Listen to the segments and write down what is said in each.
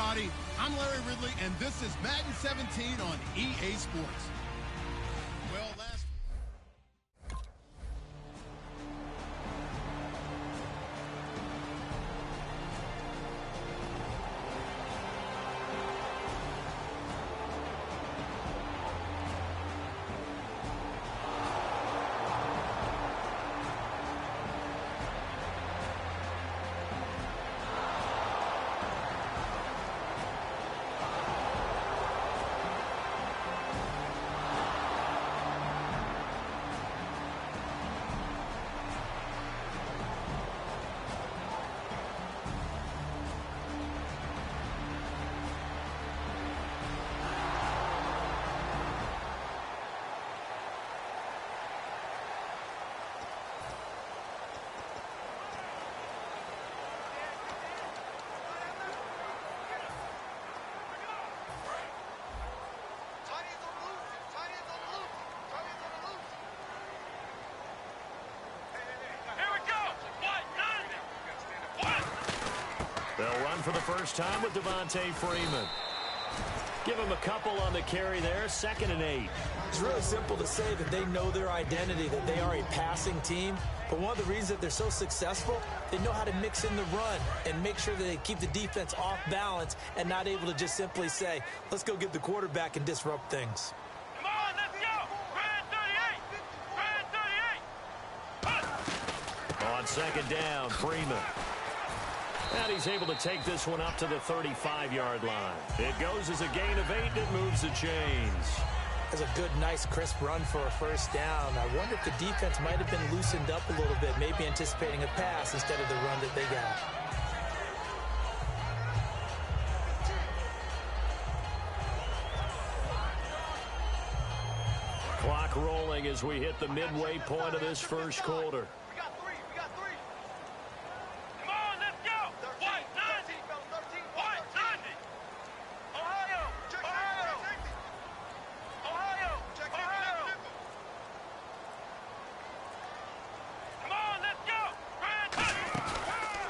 everybody. I'm Larry Ridley, and this is Madden 17 on EA Sports. Well, last... They'll run for the first time with Devontae Freeman. Give him a couple on the carry there, 2nd and 8. It's really simple to say that they know their identity, that they are a passing team. But one of the reasons that they're so successful, they know how to mix in the run and make sure that they keep the defense off balance and not able to just simply say, let's go get the quarterback and disrupt things. Come on, let's go! Brand 38! On 2nd down, Freeman. And he's able to take this one up to the 35-yard line. It goes as a gain of 8, and it moves the chains. That's a good, nice, crisp run for a first down. I wonder if the defense might have been loosened up a little bit, maybe anticipating a pass instead of the run that they got. Clock rolling as we hit the midway point of this first quarter.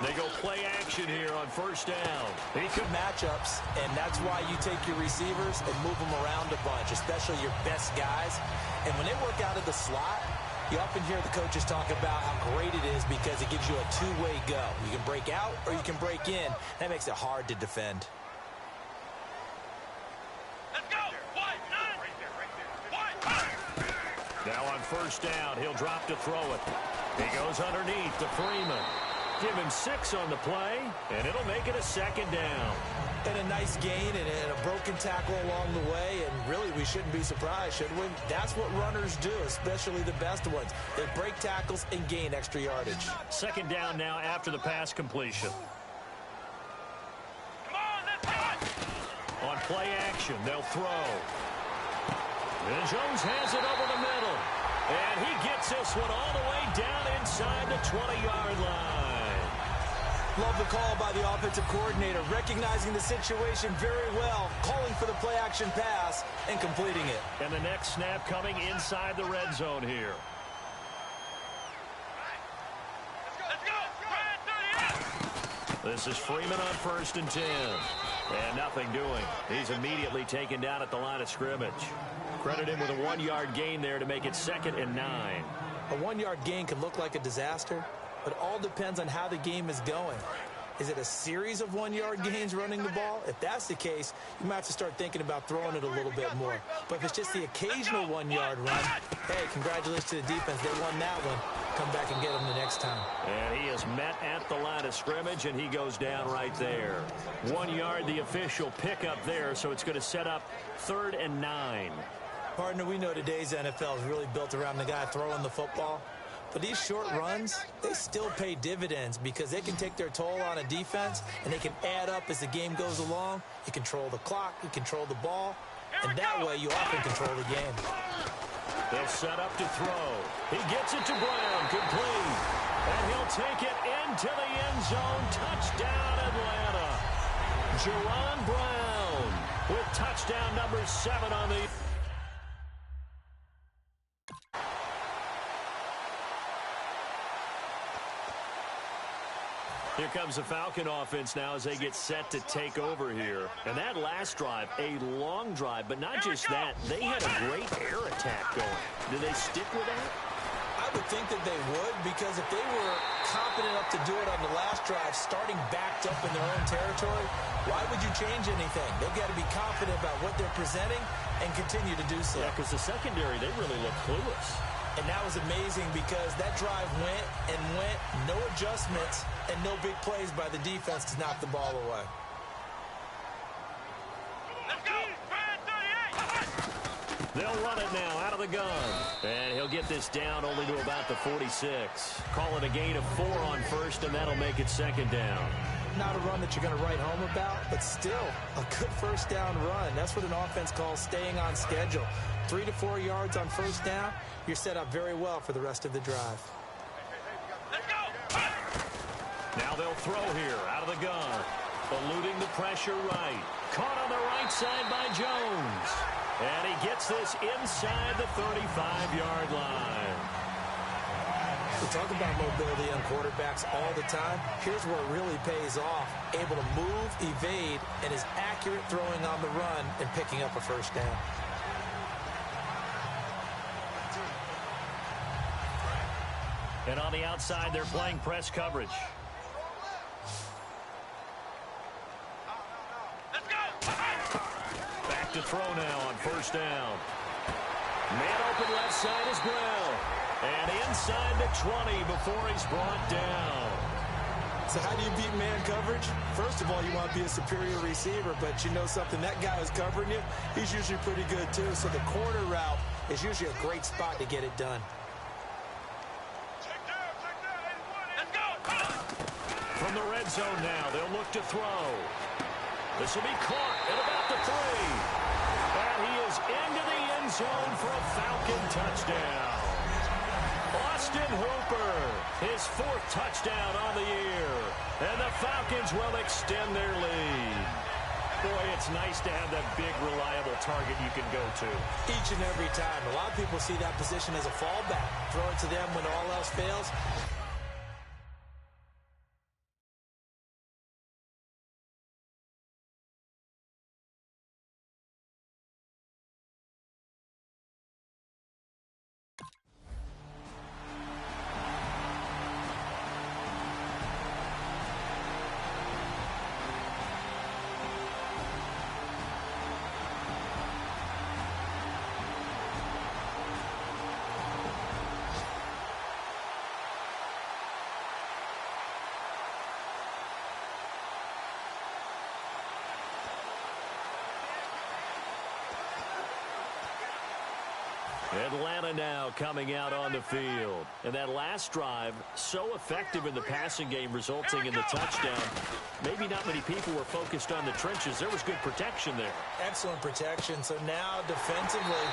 They go play action here on first down. They could matchups, and that's why you take your receivers and move them around a bunch, especially your best guys. And when they work out of the slot, you often hear the coaches talk about how great it is because it gives you a two-way go. You can break out or you can break in. That makes it hard to defend. Let's go! Now on first down, he'll drop to throw it. He goes underneath to Freeman. Give him 6 on the play, and it'll make it a 2nd down. And a nice gain and a broken tackle along the way, and really we shouldn't be surprised, should we? That's what runners do, especially the best ones. They break tackles and gain extra yardage. 2nd down now after the pass completion. Come on, let's go! On play action, they'll throw. And Jones has it over the middle. And he gets this one all the way down inside the 20-yard line. Love the call by the offensive coordinator, recognizing the situation very well, calling for the play-action pass and completing it. And the next snap coming inside the red zone here. Let's go! Brand 38! This is Freeman on 1st and 10. And nothing doing. He's immediately taken down at the line of scrimmage. Credit him with a 1-yard gain there to make it 2nd and 9. A 1-yard gain can look like a disaster, but it all depends on how the game is going. Is it a series of 1-yard gains running the ball? If that's the case, you might have to start thinking about throwing it a little bit more. But if it's just the occasional 1-yard run, hey, congratulations to the defense. They won that one. Come back and get them the next time. And he is met at the line of scrimmage, and he goes down right there. 1 yard, the official pickup there, so it's going to set up 3rd and 9. Partner, we know today's NFL is really built around the guy throwing the football. But these short runs, they still pay dividends because they can take their toll on a defense, and they can add up as the game goes along. You control the clock, you control the ball, and that way you often control the game. They'll set up to throw. He gets it to Brown, complete. And he'll take it into the end zone. Touchdown, Atlanta. Jaron Brown with touchdown number 7 on the... Here comes the Falcon offense now as they get set to take over here. And that last drive, a long drive, but not just that. They had a great air attack going. Do they stick with that? I would think that they would, because if they were confident enough to do it on the last drive, starting backed up in their own territory, why would you change anything? They've got to be confident about what they're presenting and continue to do so. Yeah, because the secondary, they really look clueless. And that was amazing because that drive went and went, no adjustments, and no big plays by the defense to knock the ball away. Let's go! Brad 38! They'll run it now out of the gun. And he'll get this down only to about the 46. Call it a gain of 4 on first, and that'll make it second down. Not a run that you're going to write home about, but still a good first down run. That's what an offense calls staying on schedule. 3 to 4 yards on first down, you're set up very well for the rest of the drive. Let's go! Now they'll throw here out of the gun. Eluding the pressure right. Caught on the right side by Jones. And he gets this inside the 35-yard line. We talk about mobility on quarterbacks all the time. Here's where it really pays off. Able to move, evade, and is accurate throwing on the run and picking up a first down. And on the outside, they're playing press coverage. Let's go! Back to throw now on first down. Man open left side is Brown. And inside the 20 before he's brought down. So how do you beat man coverage? First of all, you want to be a superior receiver, but you know something, that guy who's covering you, he's usually pretty good too. So the corner route is usually a great spot to get it done. Let's go! From the red zone now, they'll look to throw. This will be caught at about the 3. And he is into the end zone for a Falcon touchdown. Austin Hooper, his 4th touchdown on the year. And the Falcons will extend their lead. Boy, it's nice to have that big, reliable target you can go to. Each and every time. A lot of people see that position as a fallback. Throw it to them when all else fails. Atlanta now coming out on the field. And that last drive, so effective in the passing game, resulting in the touchdown. Maybe not many people were focused on the trenches. There was good protection there. Excellent protection. So now defensively,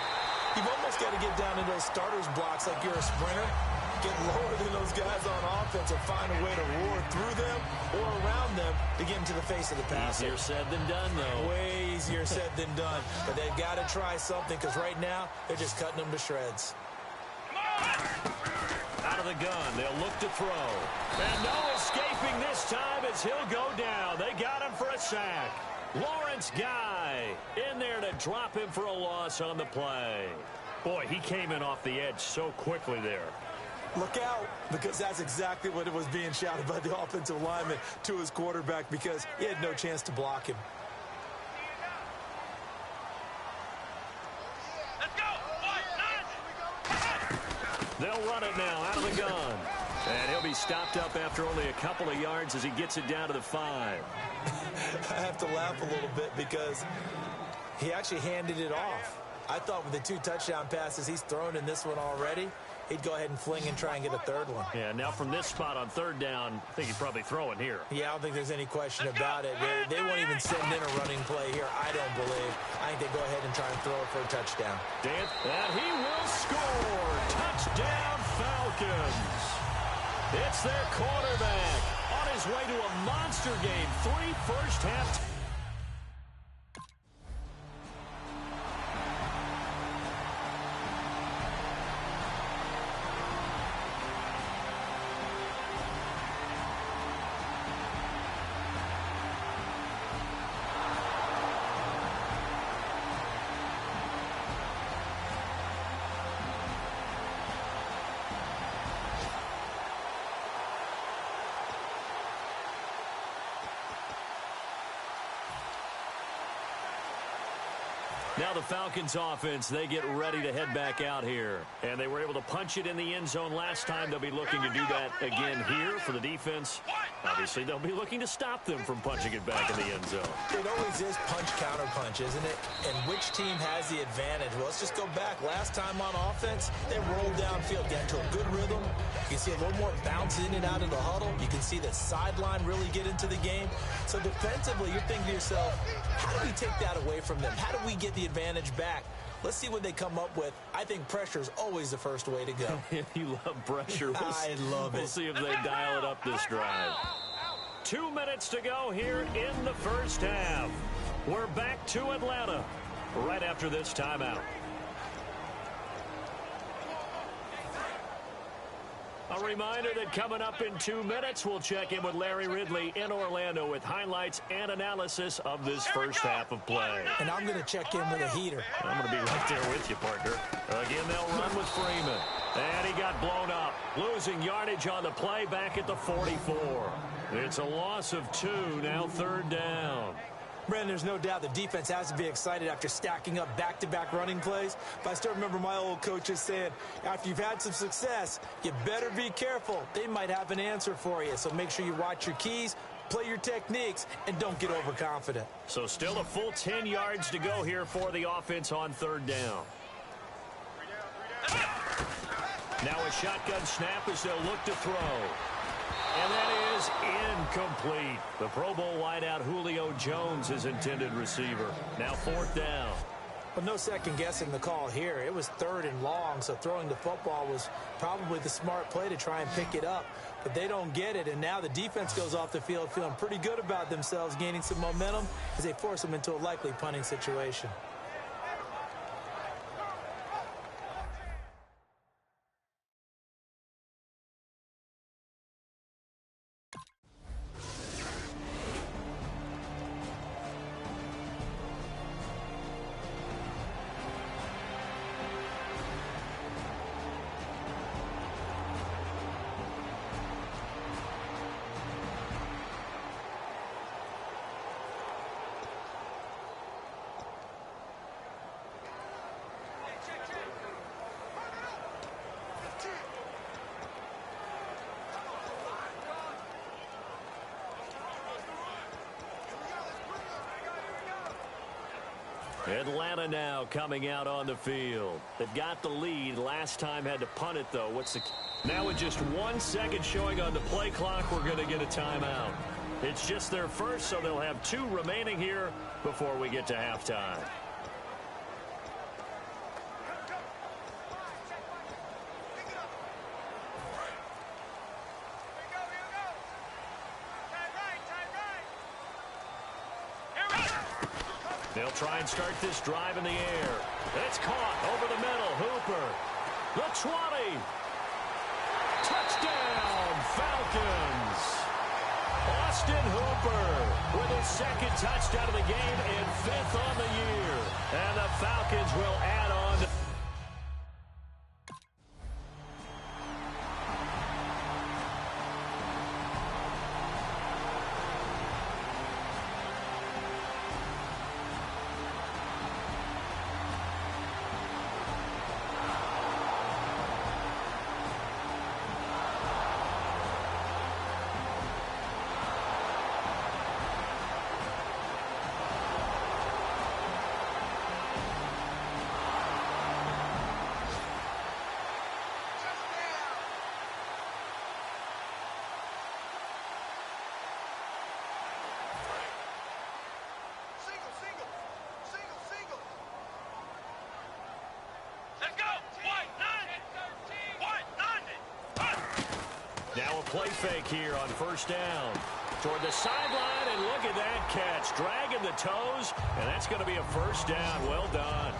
you've almost got to get down to those starters blocks like you're a sprinter. Get lower than those guys on offense and find a way to roar through them or around them to get into the face of the passer. Easier said than done, though. Way easier said than done. But they've got to try something because right now they're just cutting them to shreds. Out of the gun, they'll look to throw. And no escaping this time as he'll go down. They got him for a sack. Lawrence Guy in there to drop him for a loss on the play. Boy, he came in off the edge so quickly there. Look out, because that's exactly what it was being shouted by the offensive lineman to his quarterback because he had no chance to block him. Let's go! They'll run it now out of the gun. And he'll be stopped up after only a couple of yards as he gets it down to the 5. I have to laugh a little bit because he actually handed it off. I thought with the 2 touchdown passes he's thrown in this one already, he'd go ahead and fling and try and get a third one. Yeah, now from this spot on third down, I think he'd probably throw it here. Yeah, I don't think there's any question about it. They won't even send in a running play here, I don't believe. I think they go ahead and try and throw it for a touchdown. And he will score. Touchdown, Falcons. It's their quarterback on his way to a monster game. 3 first-half. Now the Falcons offense, they get ready to head back out here. And they were able to punch it in the end zone last time. They'll be looking to do that again here for the defense. Obviously, they'll be looking to stop them from punching it back in the end zone. It always is punch-counter-punch, isn't it? And which team has the advantage? Well, let's just go back. Last time on offense, they rolled downfield, get into a good rhythm. You can see a little more bounce in and out of the huddle. You can see the sideline really get into the game. So defensively, you're thinking to yourself, how do we take that away from them? How do we get the advantage back? Let's see what they come up with. I think pressure is always the first way to go. You love pressure. I love it. We'll see if they dial it up this drive. 2 minutes to go here in the first half. We're back to Atlanta right after this timeout. A reminder that coming up in 2 minutes, we'll check in with Larry Ridley in Orlando with highlights and analysis of this first half of play. And I'm going to check in with a heater. I'm going to be right there with you, partner. Again, they'll run with Freeman. And he got blown up, losing yardage on the play back at the 44. It's a loss of 2, now 3rd down. Brandon, there's no doubt the defense has to be excited after stacking up back-to-back running plays. But I still remember my old coaches saying, after you've had some success, you better be careful. They might have an answer for you. So make sure you watch your keys, play your techniques, and don't get overconfident. So still a full 10 yards to go here for the offense on 3rd down. Now a shotgun snap as they'll look to throw. And that is incomplete. The Pro Bowl wideout Julio Jones is intended receiver. Now 4th down. Well, no second guessing the call here. It was 3rd and long, so throwing the football was probably the smart play to try and pick it up. But they don't get it, and now the defense goes off the field feeling pretty good about themselves, gaining some momentum as they force them into a likely punting situation. Atlanta now coming out on the field. They've got the lead. Last time had to punt it, though. Now with just 1 second showing on the play clock, we're going to get a timeout. It's just their first, so they'll have 2 remaining here before we get to halftime. They'll try and start this drive in the air. It's caught over the middle. Hooper. The 20. Touchdown, Falcons. Austin Hooper with his 2nd touchdown of the game and 5th on the year. And the Falcons will add on. Now a play fake here on 1st down. Toward the sideline, and look at that catch. Dragging the toes, and that's going to be a 1st down. Well done.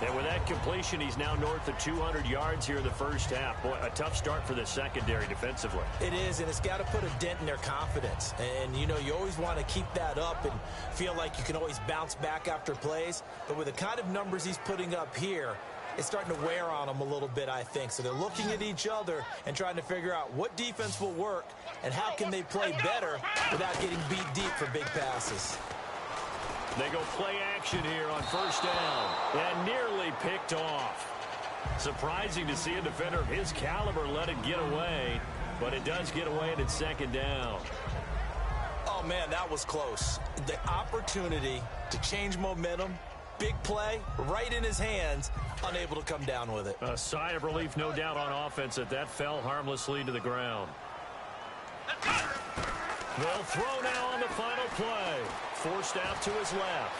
And with that completion, he's now north of 200 yards here in the first half. Boy, a tough start for the secondary defensively. It is, and it's got to put a dent in their confidence. And, you know, you always want to keep that up and feel like you can always bounce back after plays. But with the kind of numbers he's putting up here, it's starting to wear on them a little bit, I think. So they're looking at each other and trying to figure out what defense will work and how can they play better without getting beat deep for big passes. They go play action here on first down and nearly picked off. Surprising to see a defender of his caliber let it get away, but it does get away and it's second down. Oh, man, that was close. The opportunity to change momentum, big play, right in his hands, unable to come down with it. A sigh of relief, no doubt, on offense that fell harmlessly to the ground. They'll throw now on the final play. Forced out to his left.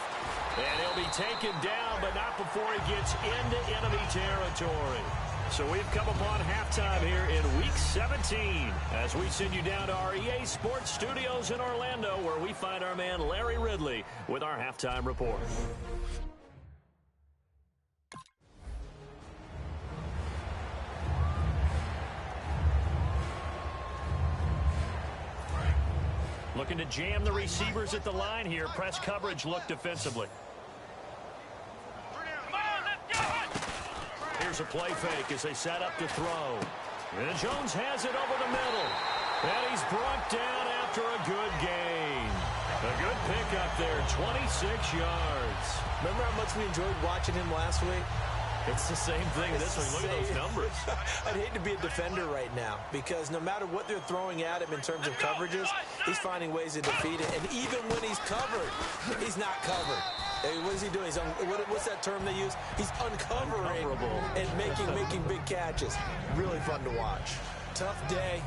And he'll be taken down, but not before he gets into enemy territory. So we've come upon halftime here in Week 17 as we send you down to our EA Sports Studios in Orlando, where we find our man Larry Ridley with our halftime report. Looking to jam the receivers at the line here. Press coverage look defensively. Here's a play fake as they set up to throw. And Jones has it over the middle. And he's brought down after a good gain. A good pickup there, 26 yards. Remember how much we enjoyed watching him last week? It's the same thing this week. Look at those numbers. I'd hate to be a defender right now because no matter what they're throwing at him in terms of coverages, he's finding ways to defeat it. And even when he's covered, he's not covered. Hey, what is he doing? What's that term they use? He's uncovering and making big catches. Really fun to watch. Tough day,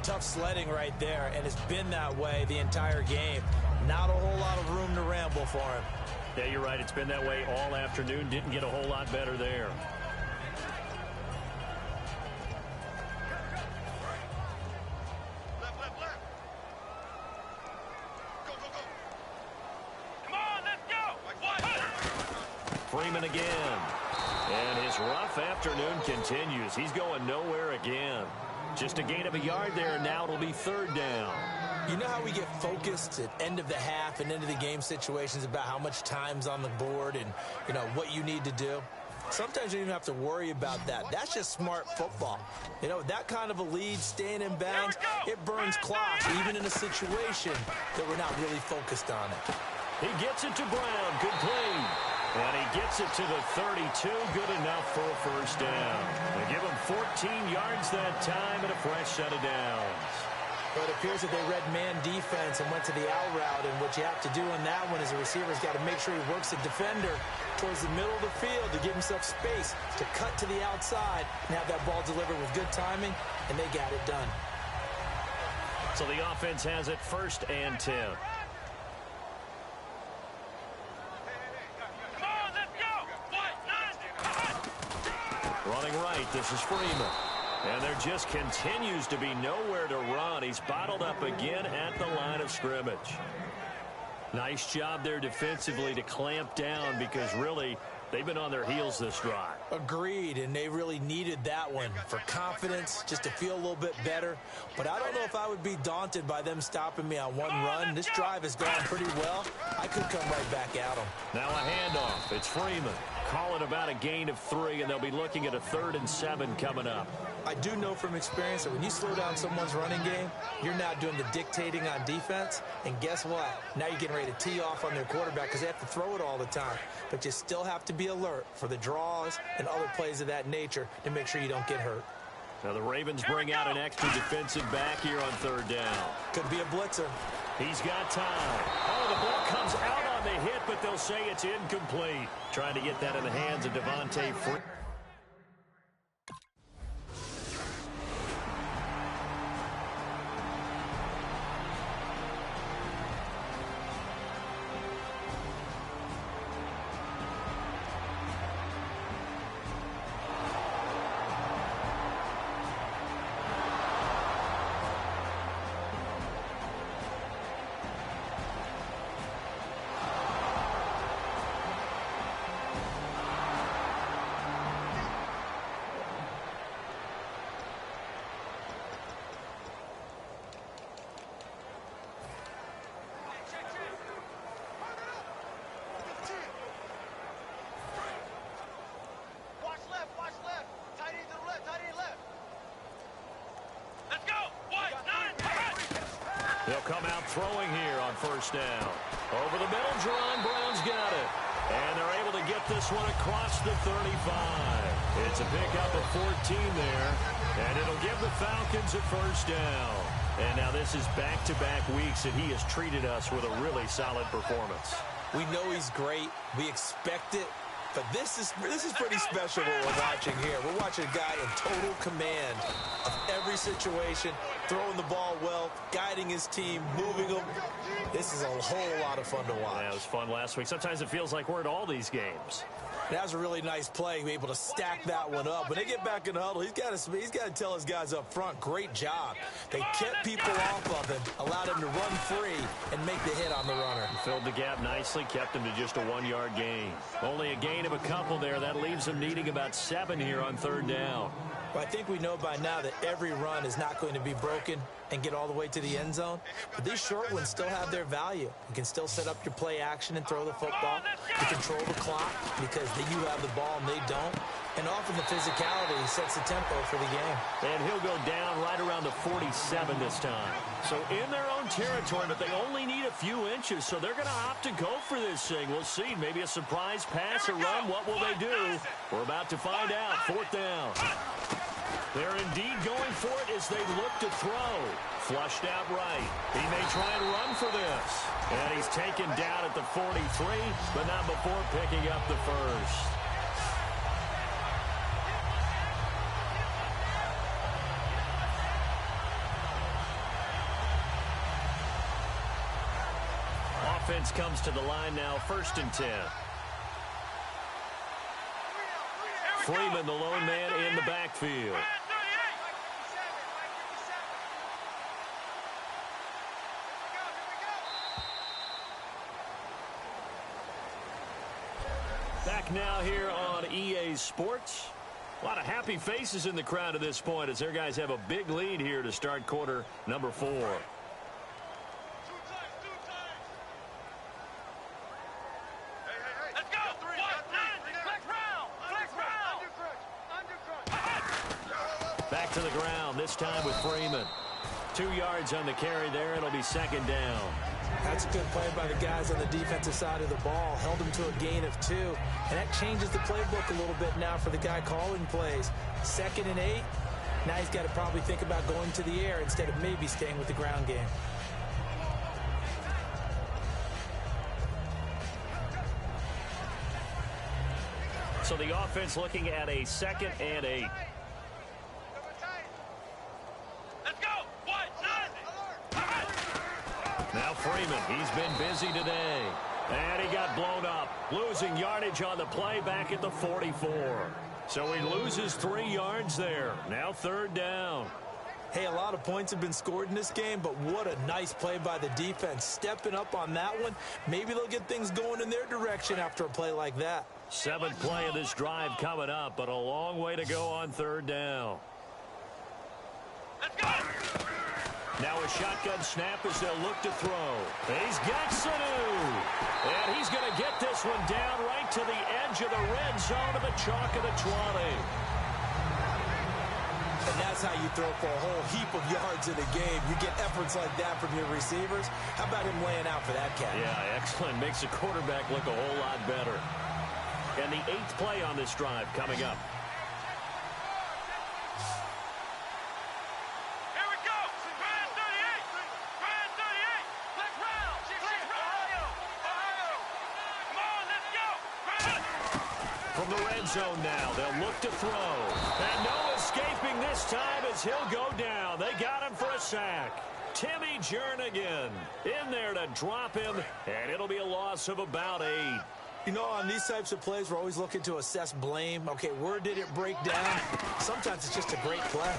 tough sledding right there, and it's been that way the entire game. Not a whole lot of room to ramble for him. Yeah, you're right. It's been that way all afternoon. Didn't get a whole lot better there. Left. Go. Come on, let's go. Freeman again. And his rough afternoon continues. He's going nowhere again. Just a gain of a yard there, and now it'll be third down. You know how we get focused at end of the half and end of the game situations about how much time's on the board and, you know, what you need to do? Sometimes you don't even have to worry about that. That's just smart football. You know, that kind of a lead, staying in bounds, it burns clock, even in a situation that we're not really focused on it. He gets it to Brown, complete. And he gets it to the 32, good enough for a first down. They give him 14 yards that time and a fresh set of downs. But it appears that they read man defense and went to the out route, and what you have to do on that one is the receiver's got to make sure he works the defender towards the middle of the field to give himself space to cut to the outside and have that ball delivered with good timing, and they got it done. So the offense has it first and 10. Running right, this is Freeman. And there just continues to be nowhere to run. He's bottled up again at the line of scrimmage. Nice job there defensively to clamp down because really they've been on their heels this drive. Agreed, and they really needed that one for confidence, just to feel a little bit better. But I don't know if I would be daunted by them stopping me on one run. This drive has gone pretty well. I could come right back at them. Now a handoff. It's Freeman. Call it about a gain of 3, and they'll be looking at a 3rd and 7 coming up. I do know from experience that when you slow down someone's running game, you're not doing the dictating on defense. And guess what? Now you're getting ready to tee off on their quarterback because they have to throw it all the time. But you still have to be alert for the draws and other plays of that nature to make sure you don't get hurt. Now the Ravens bring out an extra defensive back here on 3rd down. Could be a blitzer. He's got time. Oh, the ball comes out on the hit, but they'll say it's incomplete. Trying to get that in the hands of Devontae Freeman. They'll come out throwing here on first down. Over the middle, Jerron Brown's got it. And they're able to get this one across the 35. It's a pickup of 14 there. And it'll give the Falcons a first down. And now this is back-to-back weeks, and he has treated us with a really solid performance. We know he's great. We expect it. But this is pretty special what we're watching here. We're watching a guy in total command of every situation, throwing the ball well, guiding his team, moving them. This is a whole lot of fun to watch. Yeah, it was fun last week. Sometimes it feels like we're at all these games. That was a really nice play, be able to stack that one up. When they get back in the huddle, he's got to tell his guys up front, great job. They kept people off of him, allowed him to run free and make the hit on the runner. Filled the gap nicely, kept him to just a 1-yard gain. Only a gain of a couple there. That leaves him needing about 7 here on third down. Well, I think we know by now that every run is not going to be broken and get all the way to the end zone. But these short ones still have their value. You can still set up your play action and throw the football. You control the clock because you have the ball and they don't. And often the physicality sets the tempo for the game. And he'll go down right around the 47 this time. So in their own territory, but they only need a few inches. So they're going to opt to go for this thing. We'll see. Maybe a surprise pass or run. What will they do? We're about to find out. Fourth down. They're indeed going for it as they look to throw. Flushed out right. He may try and run for this. And he's taken down at the 43, but not before picking up the first. Offense comes to the line now, 1st and 10. Freeman, the lone man in the backfield. Back now here on EA Sports. A lot of happy faces in the crowd at this point as their guys have a big lead here to start quarter number 4. Back to the ground, this time with Freeman. 2 yards on the carry there. It'll be 2nd down. That's a good play by the guys on the defensive side of the ball. Held him to a gain of 2. And that changes the playbook a little bit now for the guy calling plays. 2nd and 8. Now he's got to probably think about going to the air instead of maybe staying with the ground game. So the offense looking at a 2nd and 8. Now Freeman, he's been busy today. And he got blown up. Losing yardage on the play back at the 44. So he loses 3 yards there. Now 3rd down. Hey, a lot of points have been scored in this game, but what a nice play by the defense. Stepping up on that one. Maybe they'll get things going in their direction after a play like that. 7th play of this drive coming up, but a long way to go on 3rd down. Let's go! Now a shotgun snap as they'll look to throw. He's got Sanu. And he's going to get this one down right to the edge of the red zone of the chalk of the 20. And that's how you throw for a whole heap of yards in a game. You get efforts like that from your receivers. How about him laying out for that cat? Yeah, excellent. Makes the quarterback look a whole lot better. And the 8th play on this drive coming up. From the red zone now, they'll look to throw. And no escaping this time as he'll go down. They got him for a sack. Timmy Jernigan in there to drop him, and it'll be a loss of about 8. You know, on these types of plays, we're always looking to assess blame. Okay, where did it break down? Sometimes it's just a great play.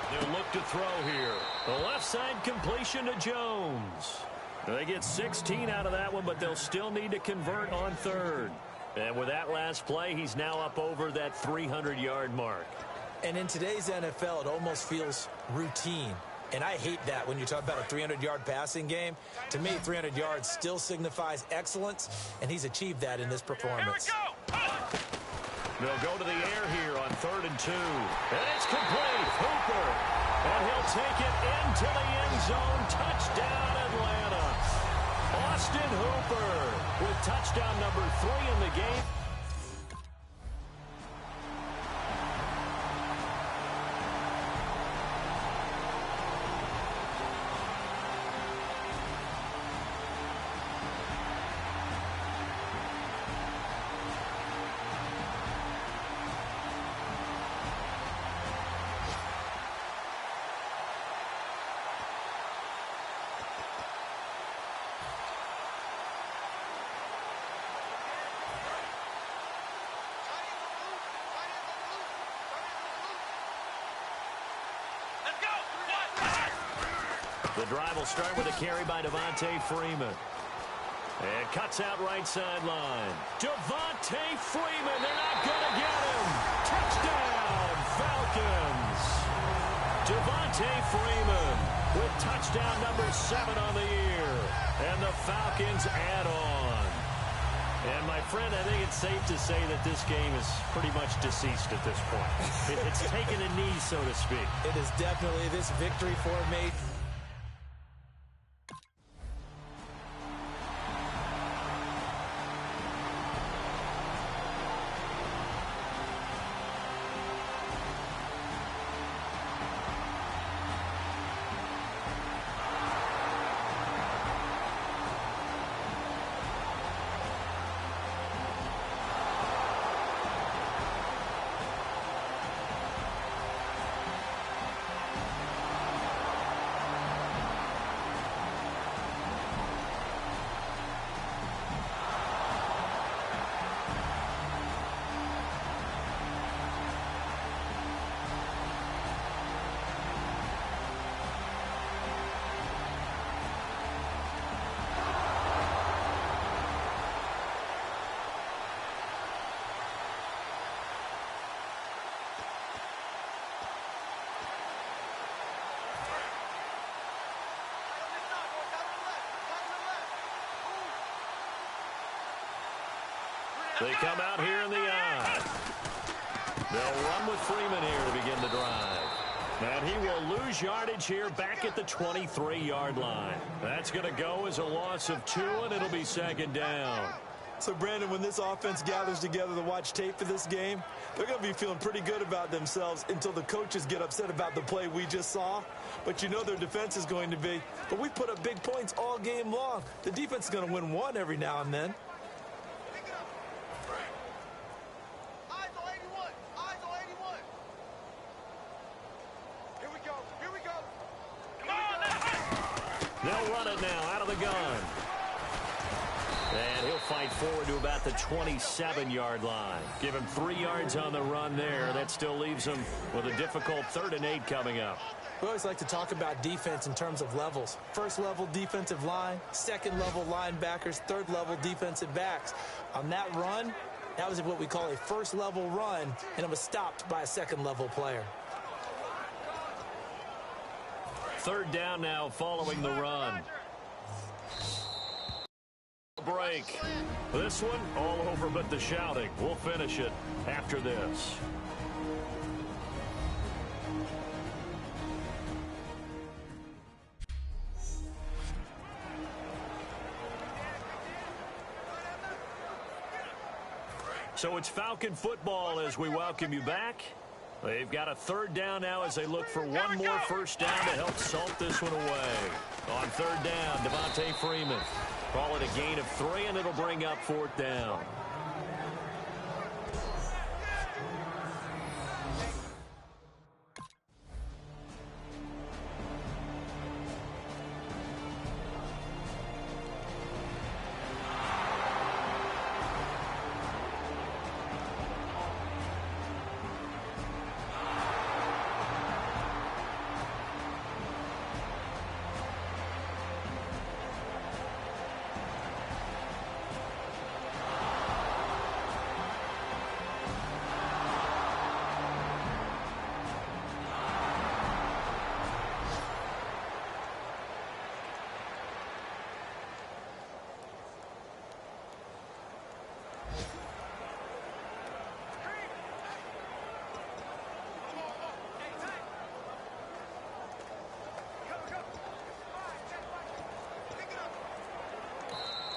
They'll look to throw here. The left side completion to Jones. They get 16 out of that one, but they'll still need to convert on 3rd. And with that last play, he's now up over that 300-yard mark. And in today's NFL, it almost feels routine. And I hate that when you talk about a 300-yard passing game. To me, 300 yards still signifies excellence, and he's achieved that in this performance. They'll go to the air here on 3rd and 2. And it's complete. Hooper. And he'll take it into the end zone. Touchdown, Atlanta. Austin Hooper with touchdown number 3 in the game. The drive will start with a carry by Devontae Freeman. And cuts out right sideline. Devontae Freeman, they're not going to get him. Touchdown, Falcons. Devontae Freeman with touchdown number 7 on the year. And the Falcons add on. And, my friend, I think it's safe to say that this game is pretty much deceased at this point. It's taken a knee, so to speak. It is definitely this victory for me. They come out here in the eye. They'll run with Freeman here to begin the drive. And he will lose yardage here back at the 23-yard line. That's going to go as a loss of 2, and it'll be second down. So, Brandon, when this offense gathers together to watch tape for this game, they're going to be feeling pretty good about themselves until the coaches get upset about the play we just saw. But you know their defense is going to be. But we put up big points all game long. The defense is going to win one every now and then. They'll run it now out of the gun. And he'll fight forward to about the 27-yard line. Give him 3 yards on the run there. That still leaves him with a difficult 3rd and 8 coming up. We always like to talk about defense in terms of levels. First level defensive line, second level linebackers, third level defensive backs. On that run, that was what we call a first level run, and it was stopped by a second level player. 3rd down now following the run. Break. This one all over but the shouting. We'll finish it after this. So it's Falcon football as we welcome you back. They've got a 3rd down now as they look for one more first down to help salt this one away. On 3rd down, Devontae Freeman. Call it a gain of 3, and it'll bring up 4th down.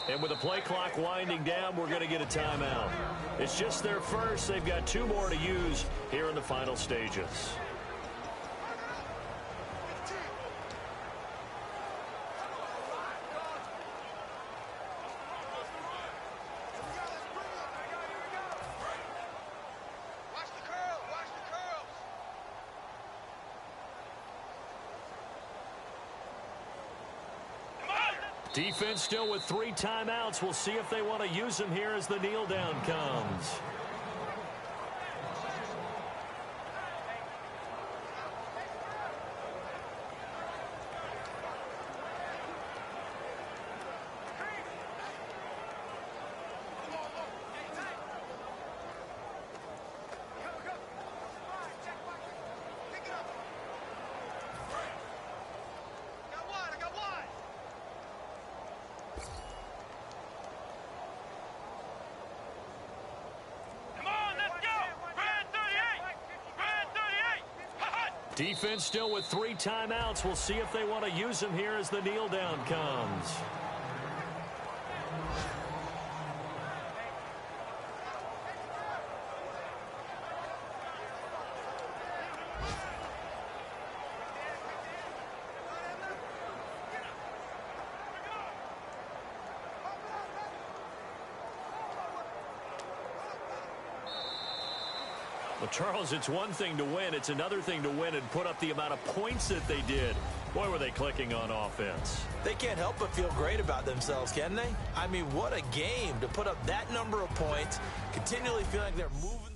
And with the play clock winding down, we're going to get a timeout. It's just their first. They've got 2 more to use here in the final stages. Defense still with 3 timeouts. We'll see if they want to use them here as the kneel down comes. Defense still with 3 timeouts. We'll see if they want to use them here as the kneel down comes. Well, Charles, it's one thing to win. It's another thing to win and put up the amount of points that they did. Boy, were they clicking on offense. They can't help but feel great about themselves, can they? I mean, what a game to put up that number of points, continually feeling like they're moving